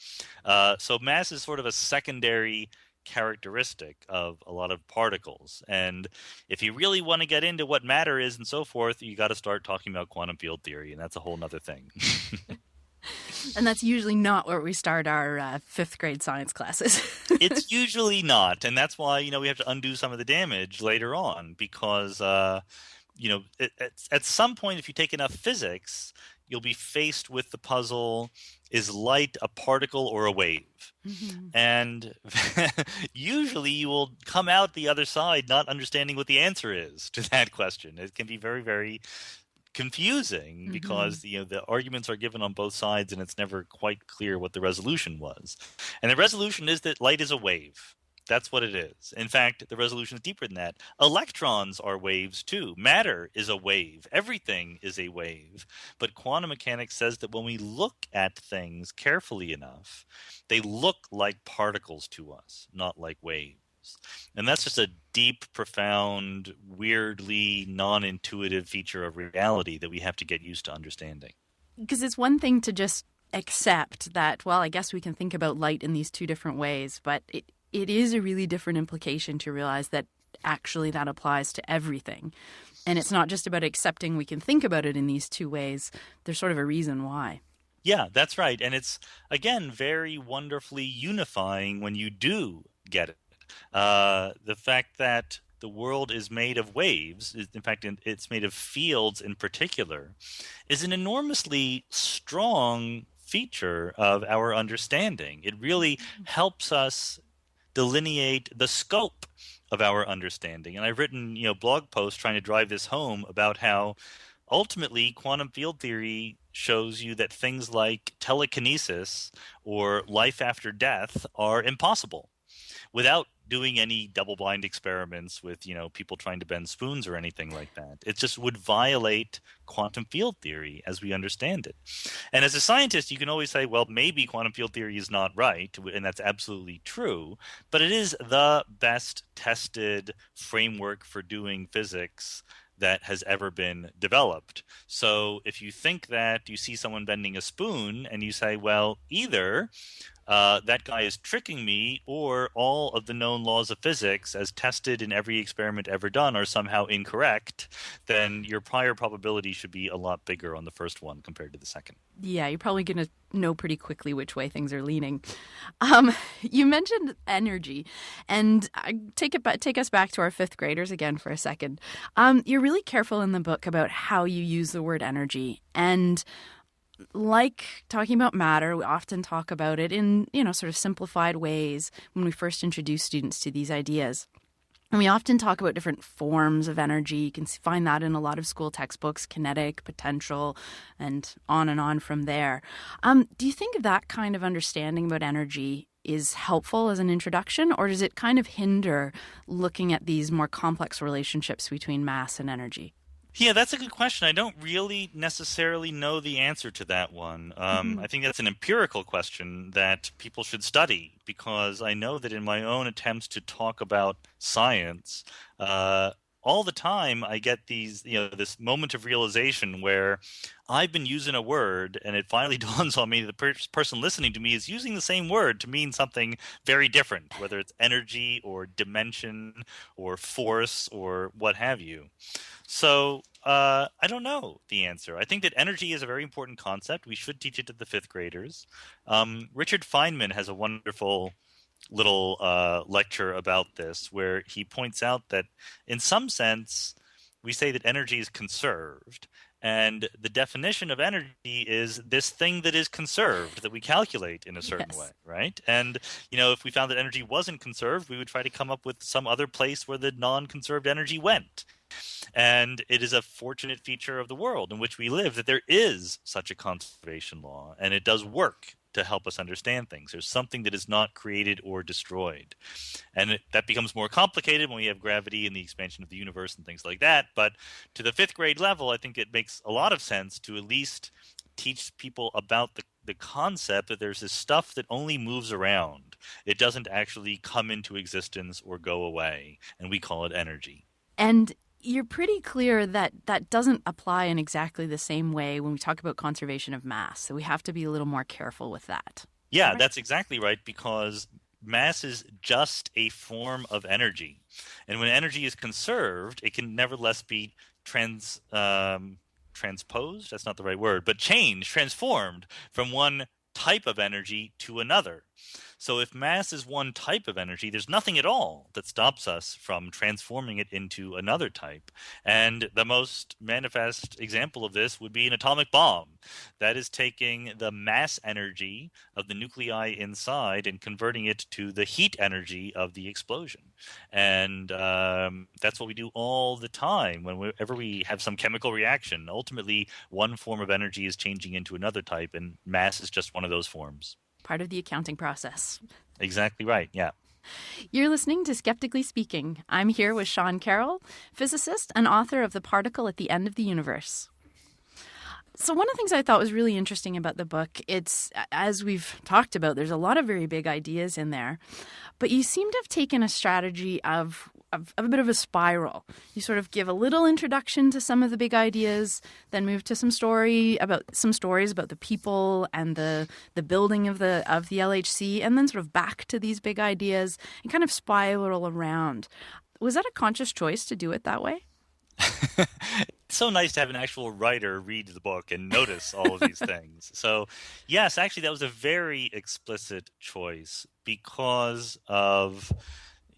So mass is sort of a secondary characteristic of a lot of particles. And if you really want to get into what matter is and so forth, you got to start talking about quantum field theory, and that's a whole nother thing. And that's usually not where we start our fifth grade science classes. It's usually not, and that's why we have to undo some of the damage later on, because at some point, if you take enough physics, you'll be faced with the puzzle: is light a particle or a wave? Mm-hmm. And usually you will come out the other side not understanding what the answer is to that question. It can be very, very confusing because the arguments are given on both sides, and it's never quite clear what the resolution was. And the resolution is that light is a wave. That's what it is. In fact, the resolution is deeper than that. Electrons are waves too. Matter is a wave. Everything is a wave. But quantum mechanics says that when we look at things carefully enough, they look like particles to us, not like waves. And that's just a deep, profound, weirdly non-intuitive feature of reality that we have to get used to understanding. Because it's one thing to just accept that, well, I guess we can think about light in these two different ways, but it is a really different implication to realize that actually that applies to everything. And it's not just about accepting we can think about it in these two ways. There's sort of a reason why. Yeah, that's right. And it's, again, very wonderfully unifying when you do get it. The fact that the world is made of waves, in fact, it's made of fields in particular, is an enormously strong feature of our understanding. It really helps us delineate the scope of our understanding. And I've written, blog posts trying to drive this home about how ultimately quantum field theory shows you that things like telekinesis or life after death are impossible without doing any double-blind experiments with, people trying to bend spoons or anything like that. It just would violate quantum field theory as we understand it. And as a scientist, you can always say, well, maybe quantum field theory is not right, and that's absolutely true, but it is the best tested framework for doing physics that has ever been developed. So if you think that you see someone bending a spoon and you say, well, either that guy is tricking me, or all of the known laws of physics as tested in every experiment ever done are somehow incorrect, then your prior probability should be a lot bigger on the first one compared to the second. Yeah, you're probably going to know pretty quickly which way things are leaning. You mentioned energy, and take us back to our fifth graders again for a second. You're really careful in the book about how you use the word energy, and like talking about matter, we often talk about it in, sort of simplified ways when we first introduce students to these ideas. And we often talk about different forms of energy. You can find that in a lot of school textbooks: kinetic, potential, and on from there. Do you think that kind of understanding about energy is helpful as an introduction, or does it kind of hinder looking at these more complex relationships between mass and energy? Yeah, that's a good question. I don't really necessarily know the answer to that one. I think that's an empirical question that people should study, because I know that in my own attempts to talk about science, all the time I get these, this moment of realization where I've been using a word and it finally dawns on me the person listening to me is using the same word to mean something very different, whether it's energy or dimension or force or what have you. So I don't know the answer. I think that energy is a very important concept. We should teach it to the fifth graders. Richard Feynman has a wonderful little lecture about this, where he points out that in some sense we say that energy is conserved, and the definition of energy is this thing that is conserved that we calculate in a certain way, right? And if we found that energy wasn't conserved, we would try to come up with some other place where the non-conserved energy went. And it is a fortunate feature of the world in which we live that there is such a conservation law, and it does work to help us understand things. There's something that is not created or destroyed. And that becomes more complicated when we have gravity and the expansion of the universe and things like that. But to the fifth grade level, I think it makes a lot of sense to at least teach people about the concept that there's this stuff that only moves around. It doesn't actually come into existence or go away, and we call it energy. And you're pretty clear that that doesn't apply in exactly the same way when we talk about conservation of mass. So we have to be a little more careful with that. Yeah, Right? that's exactly right, because mass is just a form of energy. And when energy is conserved, it can nevertheless be transposed. That's not the right word, but transformed from one type of energy to another. So if mass is one type of energy, there's nothing at all that stops us from transforming it into another type. And the most manifest example of this would be an atomic bomb. That is taking the mass energy of the nuclei inside and converting it to the heat energy of the explosion. And that's what we do all the time whenever we have some chemical reaction. Ultimately, one form of energy is changing into another type, and mass is just one of those forms. Part of the accounting process. Exactly right, yeah. You're listening to Skeptically Speaking. I'm here with Sean Carroll, physicist and author of The Particle at the End of the Universe. So one of the things I thought was really interesting about the book, it's, as we've talked about, there's a lot of very big ideas in there, but you seem to have taken a strategy of a bit of a spiral. You sort of give a little introduction to some of the big ideas, then move to some stories about the people and the building of the LHC, and then sort of back to these big ideas and kind of spiral around. Was that a conscious choice to do it that way? It's so nice to have an actual writer read the book and notice all of these things. So, yes, actually, that was a very explicit choice because of,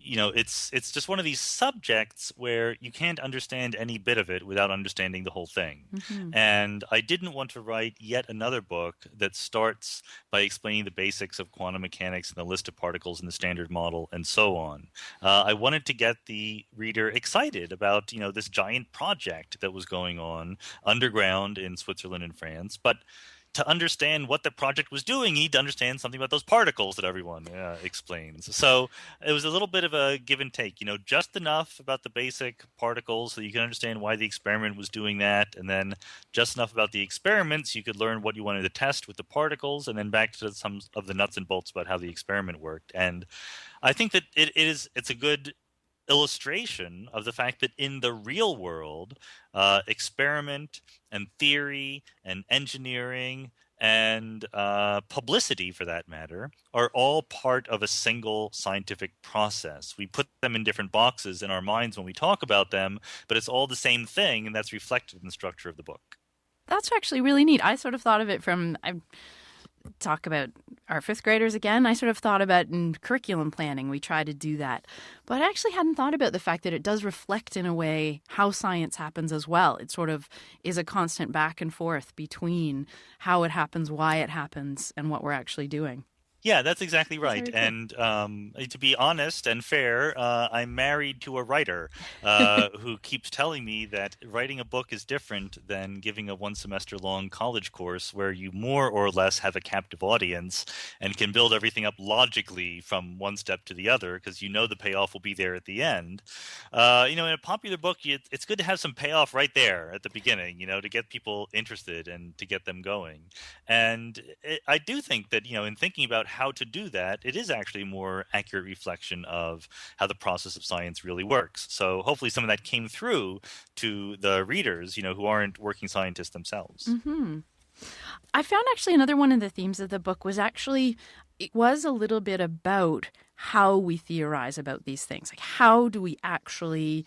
it's just one of these subjects where you can't understand any bit of it without understanding the whole thing. Mm-hmm. And I didn't want to write yet another book that starts by explaining the basics of quantum mechanics and the list of particles in the Standard Model and so on. I wanted to get the reader excited about, this giant project that was going on underground in Switzerland and France. But to understand what the project was doing, you need to understand something about those particles that everyone explains. So it was a little bit of a give and take, just enough about the basic particles so you can understand why the experiment was doing that, and then just enough about the experiments so you could learn what you wanted to test with the particles, and then back to some of the nuts and bolts about how the experiment worked. And I think that it's a good illustration of the fact that in the real world, experiment and theory and engineering and publicity, for that matter, are all part of a single scientific process. We put them in different boxes in our minds when we talk about them, but it's all the same thing, and that's reflected in the structure of the book. That's actually really neat. I sort of thought of it talk about our fifth graders again. I sort of thought about in curriculum planning, we try to do that. But I actually hadn't thought about the fact that it does reflect in a way how science happens as well. It sort of is a constant back and forth between how it happens, why it happens, and what we're actually doing. Yeah, that's exactly right. Cool. And to be honest and fair, I'm married to a writer who keeps telling me that writing a book is different than giving a one-semester-long college course where you more or less have a captive audience and can build everything up logically from one step to the other because the payoff will be there at the end. In a popular book, it's good to have some payoff right there at the beginning, to get people interested and to get them going. And I do think that, in thinking about how to do that, it is actually a more accurate reflection of how the process of science really works. So hopefully some of that came through to the readers, who aren't working scientists themselves. Mm-hmm. I found actually another one of the themes of the book was it was a little bit about how we theorize about these things. Like, how do we actually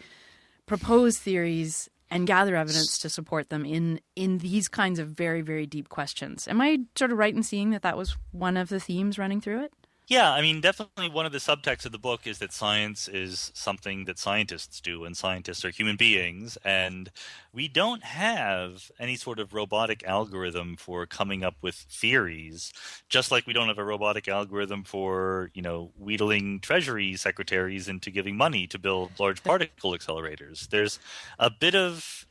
propose theories and gather evidence to support them in these kinds of very, very deep questions? Am I sort of right in seeing that was one of the themes running through it? Yeah, definitely one of the subtexts of the book is that science is something that scientists do, and scientists are human beings, and we don't have any sort of robotic algorithm for coming up with theories, just like we don't have a robotic algorithm for, wheedling treasury secretaries into giving money to build large particle accelerators. There's a bit of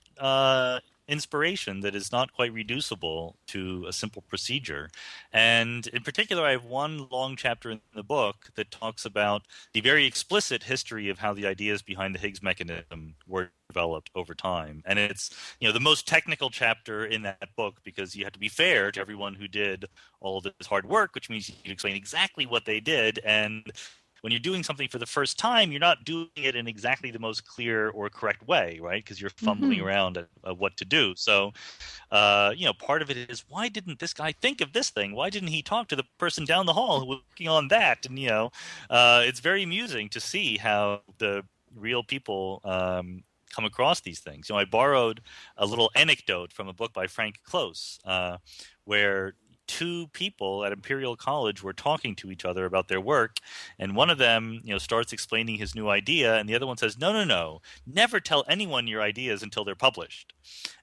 inspiration that is not quite reducible to a simple procedure. And in particular, I have one long chapter in the book that talks about the very explicit history of how the ideas behind the Higgs mechanism were developed over time. And it's, the most technical chapter in that book because you have to be fair to everyone who did all of this hard work, which means you explain exactly what they did. And when you're doing something for the first time, you're not doing it in exactly the most clear or correct way, right? Because you're fumbling around at what to do. So, part of it is, why didn't this guy think of this thing? Why didn't he talk to the person down the hall who was working on that? And, it's very amusing to see how the real people come across these things. I borrowed a little anecdote from a book by Frank Close, where two people at Imperial College were talking to each other about their work, and one of them, starts explaining his new idea, and the other one says, no, never tell anyone your ideas until they're published.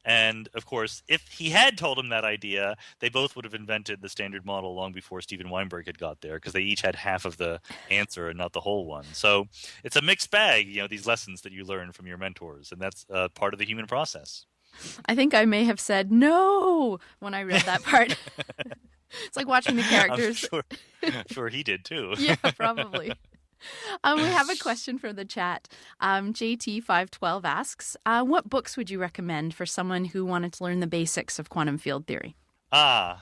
And of course, if he had told him that idea, they both would have invented the Standard Model long before Steven Weinberg had got there, because they each had half of the answer and not the whole one. So it's a mixed bag, these lessons that you learn from your mentors, and that's part of the human process. I think I may have said no when I read that part. It's like watching the characters. I'm sure he did too. Yeah, probably. We have a question from the chat. JT512 asks, what books would you recommend for someone who wanted to learn the basics of quantum field theory? There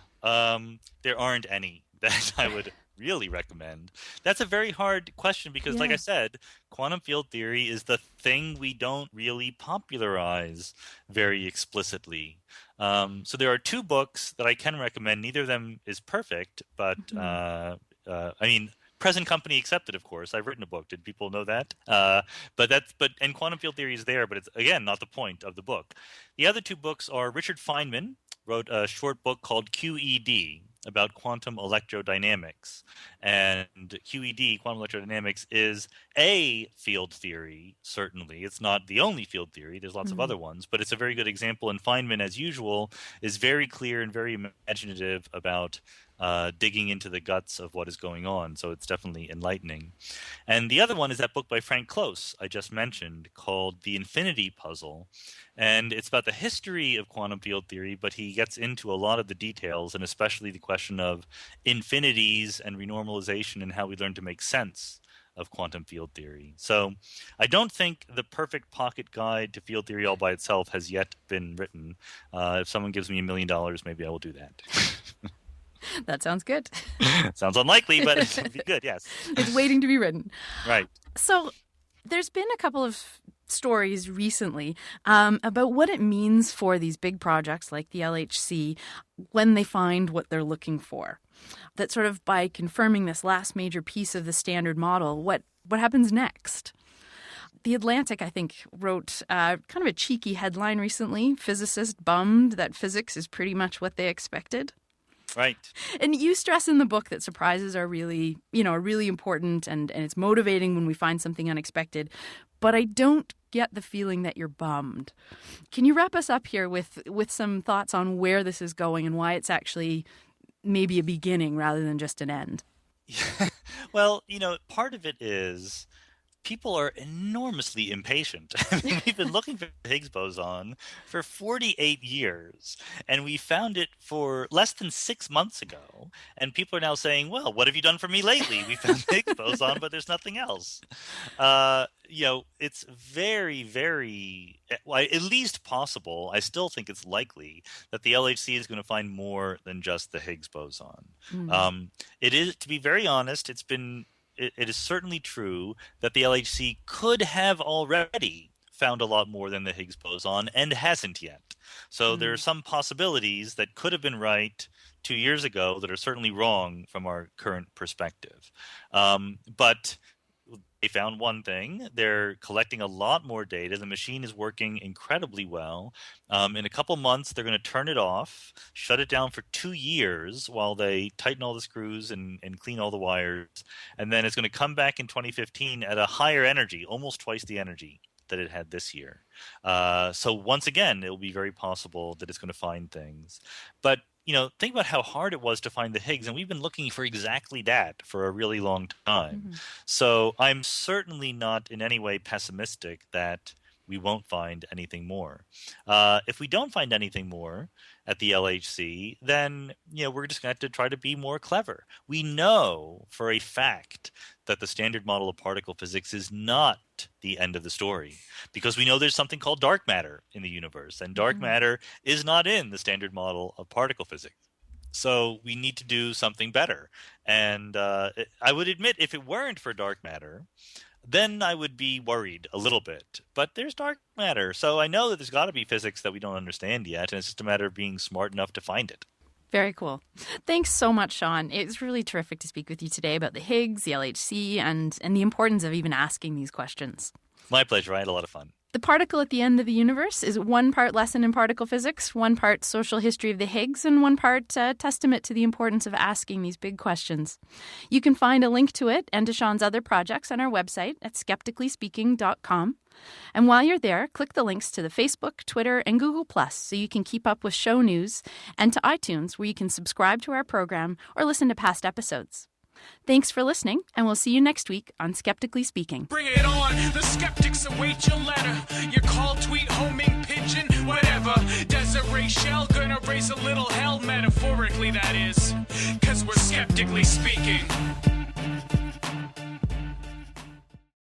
aren't any that I would really recommend. That's a very hard question because, like I said, quantum field theory is the thing we don't really popularize very explicitly. So there are two books that I can recommend. Neither of them is perfect, but present company accepted, of course. I've written a book. Did people know that? And quantum field theory is there, but it's, again, not the point of the book. The other two books are Richard Feynman wrote a short book called QED, about quantum electrodynamics. And QED, quantum electrodynamics, is a field theory, certainly. It's not the only field theory. There's lots of other ones, but it's a very good example. And Feynman, as usual, is very clear and very imaginative about digging into the guts of what is going on. So it's definitely enlightening. And the other one is that book by Frank Close I just mentioned called The Infinity Puzzle. And it's about the history of quantum field theory, but he gets into a lot of the details, and especially the question of infinities and renormalization and how we learn to make sense of quantum field theory. So I don't think the perfect pocket guide to field theory all by itself has yet been written. If someone gives me $1 million, maybe I will do that. That sounds good. Sounds unlikely, but it would be good, yes. It's waiting to be written. Right. So there's been a couple of stories recently about what it means for these big projects like the LHC when they find what they're looking for. That sort of by confirming this last major piece of the Standard Model, what happens next? The Atlantic, I think, wrote kind of a cheeky headline recently, physicists bummed that physics is pretty much what they expected. Right. And you stress in the book that surprises are really, really important and it's motivating when we find something unexpected. But I don't get the feeling that you're bummed. Can you wrap us up here with some thoughts on where this is going and why it's actually maybe a beginning rather than just an end? Well, part of it is people are enormously impatient. We've been looking for the Higgs boson for 48 years, and we found it for less than 6 months ago. And people are now saying, well, what have you done for me lately? We found the Higgs boson, but there's nothing else. It's very, very, at least possible. I still think it's likely that the LHC is going to find more than just the Higgs boson. It is, to be very honest, it is certainly true that the LHC could have already found a lot more than the Higgs boson and hasn't yet. So there are some possibilities that could have been right 2 years ago that are certainly wrong from our current perspective. But they found one thing. They're collecting a lot more data. The machine is working incredibly well. In a couple months, they're going to turn it off, shut it down for 2 years while they tighten all the screws and clean all the wires. And then it's going to come back in 2015 at a higher energy, almost twice the energy that it had this year. So once again, it will be very possible that it's going to find things. But think about how hard it was to find the Higgs, and we've been looking for exactly that for a really long time. So I'm certainly not in any way pessimistic that we won't find anything more. If we don't find anything more at the LHC, then we're just going to have to try to be more clever. We know for a fact that the Standard Model of particle physics is not the end of the story, because we know there's something called dark matter in the universe, and dark matter is not in the Standard Model of particle physics. So we need to do something better. And I would admit, if it weren't for dark matter, then I would be worried a little bit. But there's dark matter. So I know that there's got to be physics that we don't understand yet, and it's just a matter of being smart enough to find it. Very cool. Thanks so much, Sean. It's really terrific to speak with you today about the Higgs, the LHC, and the importance of even asking these questions. My pleasure. I had a lot of fun. The Particle at the End of the Universe is 1 part lesson in particle physics, 1 part social history of the Higgs, and 1 part testament to the importance of asking these big questions. You can find a link to it and to Sean's other projects on our website at skepticallyspeaking.com. And while you're there, click the links to the Facebook, Twitter, and Google Plus so you can keep up with show news, and to iTunes where you can subscribe to our program or listen to past episodes. Thanks for listening, and we'll see you next week on Skeptically Speaking. Bring it on, the skeptics await your letter. Your call, tweet, homing, pigeon, whatever. Desiree Shell gonna raise a little hell, metaphorically that is. 'Cause we're skeptically speaking.